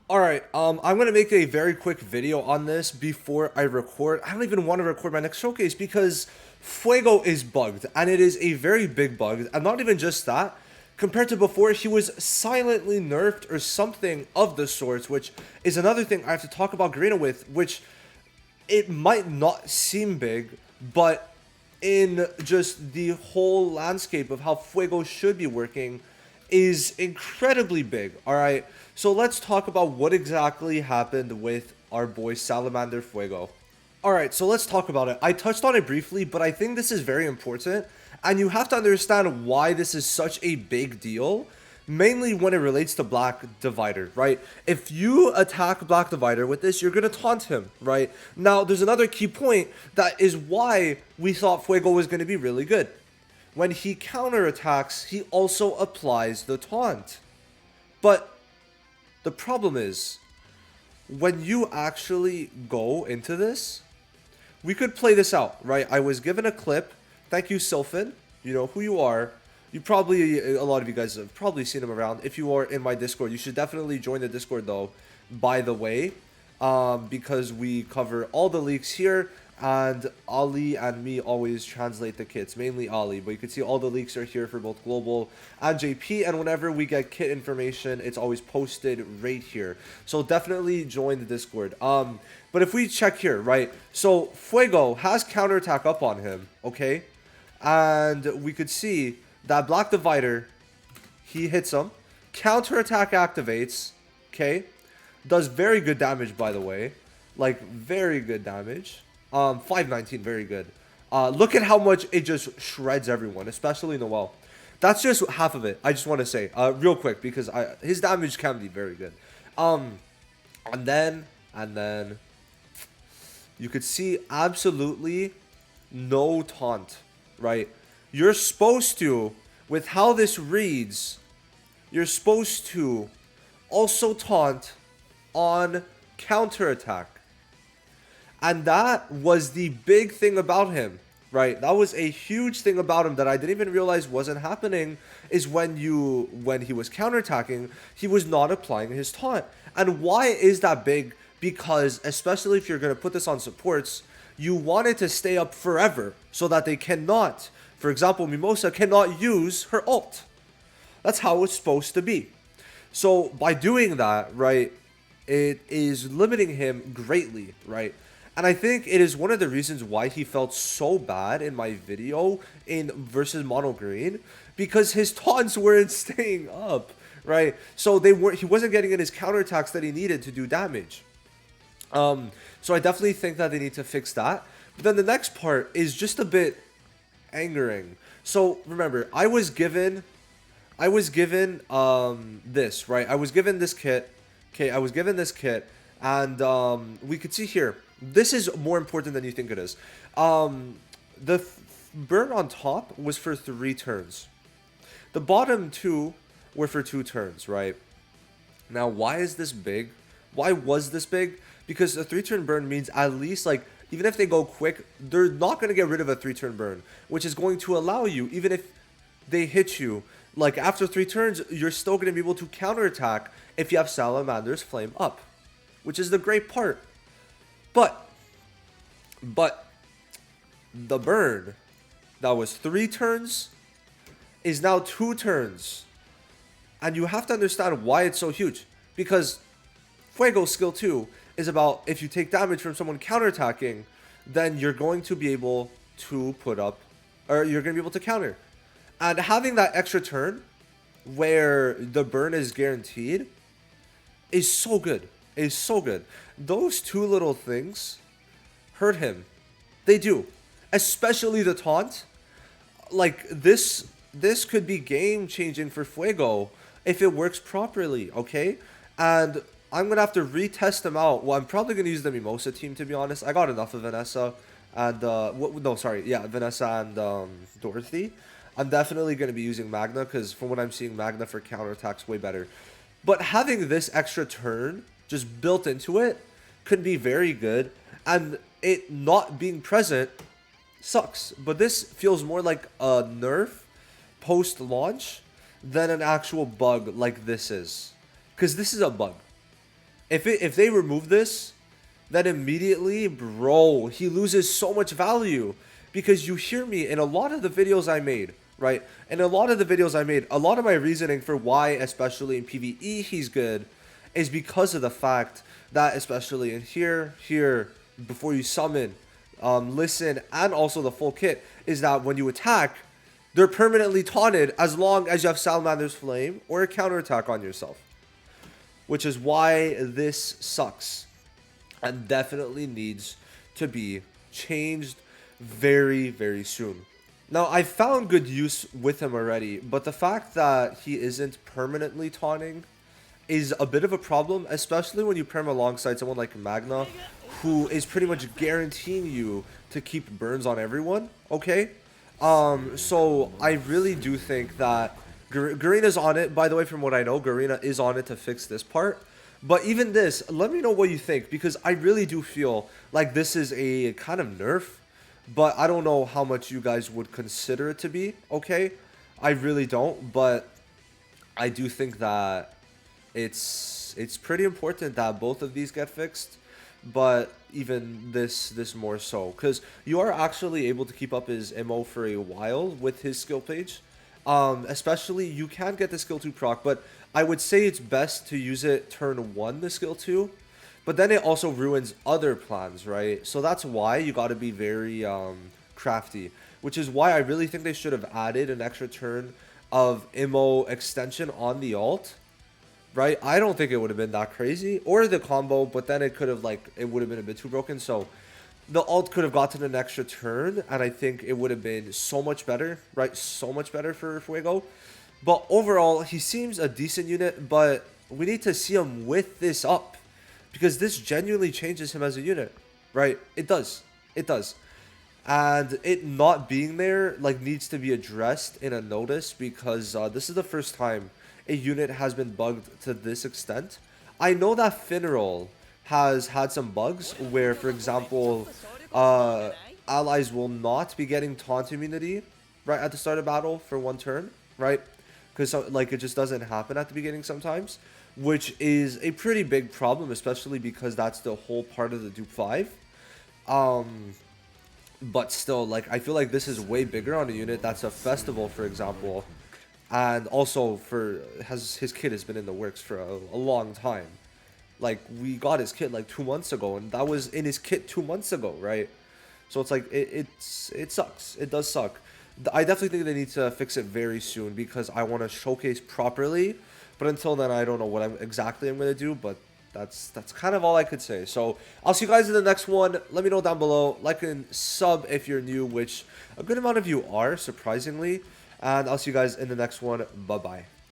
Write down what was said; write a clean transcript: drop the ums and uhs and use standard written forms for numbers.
Alright, I'm gonna make a very quick video on this before I record. I don't even want to record my next showcase because Fuego is bugged, and it is a very big bug. And not even just that, compared to before, he was silently nerfed or something of the sorts, which is another thing I have to talk about Garena with, which it might not seem big, but in just the whole landscape of how Fuego should be working is incredibly big. All right, so let's talk about what exactly happened with our boy Salamander Fuego. All right, so let's talk about it. I touched on it briefly, but I think this is very important, and you have to understand why this is such a big deal, mainly when it relates to Black Divider, right? If you attack Black Divider with this, you're going to taunt him, right? Now, there's another key point that is why we thought Fuego was going to be really good. When he counterattacks, he also applies the taunt. But the problem is, when you actually go into this, we could play this out, right? I was given a clip. Thank you, Sylphin. You know who you are. You probably, a lot of you guys have probably seen him around. If you are in my Discord, you should definitely join the Discord though, by the way, because we cover all the leaks here, and Ali and me always translate the kits, mainly Ali, but you can see all the leaks are here for both Global and JP, and whenever we get kit information, it's always posted right here. So definitely join the Discord. But if we check here, right, so Fuego has counterattack up on him, okay, and we could see that Black Divider, he hits him, counterattack activates, okay, does very good damage, by the way, like very good damage. 519, very good. Look at how much it just shreds everyone, especially Noel. That's just half of it. I just want to say, real quick, because his damage can be very good. And then you could see absolutely no taunt, right? You're supposed to, with how this reads, you're supposed to also taunt on counterattack. And that was the big thing about him, right? That was a huge thing about him that I didn't even realize wasn't happening, is when he was counterattacking, he was not applying his taunt. And why is that big? Because especially if you're going to put this on supports, you want it to stay up forever so that they cannot, for example, Mimosa cannot use her ult. That's how it's supposed to be. So by doing that, right, it is limiting him greatly, right? And I think it is one of the reasons why he felt so bad in my video in versus Mono Green, because his taunts weren't staying up, right? So he wasn't getting in his counterattacks that he needed to do damage. So I definitely think that they need to fix that. But then the next part is just a bit angering. So remember, I was given this, right? I was given this kit. Okay, I was given this kit, and we could see here. This is more important than you think it is. The burn on top was for 3 turns. The bottom 2 were for 2 turns, right? Now, why is this big? Why was this big? Because a 3-turn burn means at least, like, even if they go quick, they're not going to get rid of a 3-turn burn, which is going to allow you, even if they hit you, like, after 3 turns, you're still going to be able to counterattack if you have Salamander's Flame up, which is the great part. But the burn that was 3 turns is now 2 turns. And you have to understand why it's so huge. Because Fuego skill 2 is about, if you take damage from someone counterattacking, then you're going to be able to put up, or you're going to be able to counter. And having that extra turn where the burn is guaranteed is so good. Is so good. Those 2 little things hurt him. They do. Especially the taunt. Like, this could be game changing for Fuego if it works properly, okay? And I'm going to have to retest them out. Well, I'm probably going to use the Mimosa team, to be honest. I got enough of Vanessa and, Vanessa and Dorothy. I'm definitely going to be using Magna, because from what I'm seeing, Magna for counterattack's way better. But having this extra turn just built into it could be very good, and it not being present sucks. But this feels more like a nerf post-launch than an actual bug like this is. Because this is a bug. If they remove this, then immediately, bro, he loses so much value. Because you hear me in a lot of the videos I made, right? In a lot of the videos I made, a lot of my reasoning for why, especially in PvE, he's good, is because of the fact that, especially in here, before you summon, listen, and also the full kit, is that when you attack, they're permanently taunted as long as you have Salamander's Flame or a counterattack on yourself. Which is why this sucks and definitely needs to be changed very, very soon. Now, I found good use with him already, but the fact that he isn't permanently taunting is a bit of a problem, especially when you pair him alongside someone like Magna, who is pretty much guaranteeing you to keep burns on everyone, okay? So I really do think that Garina's on it. By the way, from what I know, Garina is on it to fix this part. But even this, let me know what you think, because I really do feel like this is a kind of nerf, but I don't know how much you guys would consider it to be, okay? I really don't, but I do think that it's pretty important that both of these get fixed, but even this more so, because you are actually able to keep up his MO for a while with his skill page. Especially, you can get the skill 2 proc, but I would say it's best to use it turn 1, the skill 2. But then it also ruins other plans, right? So that's why you got to be very crafty. Which is why I really think they should have added an extra turn of MO extension on the ult. Right? I don't think it would have been that crazy. Or the combo, but then it could have, like, it would have been a bit too broken. So the ult could have gotten an extra turn, and I think it would have been so much better, right? So much better for Fuego. But overall, he seems a decent unit, but we need to see him with this up, because this genuinely changes him as a unit, right? It does. It does. And it not being there, like, needs to be addressed in a notice, because this is the first time a unit has been bugged to this extent. I know that Finral has had some bugs where, for example, allies will not be getting taunt immunity right at the start of battle for 1 turn, right? Because like it just doesn't happen at the beginning sometimes, which is a pretty big problem, especially because that's the whole part of the Dupe 5. But still, like, I feel like this is way bigger on a unit that's a festival, for example, and also for his kit has been in the works for a long time. Like, we got his kit like 2 months ago, and that was in his kit 2 months ago, right? So it's like, it sucks. It does suck. I definitely think they need to fix it very soon, because I want to showcase properly. But until then, I don't know what exactly I'm going to do, but that's kind of all I could say. So I'll see you guys in the next one. Let me know down below. Like and sub if you're new, which a good amount of you are, surprisingly. And I'll see you guys in the next one. Bye-bye.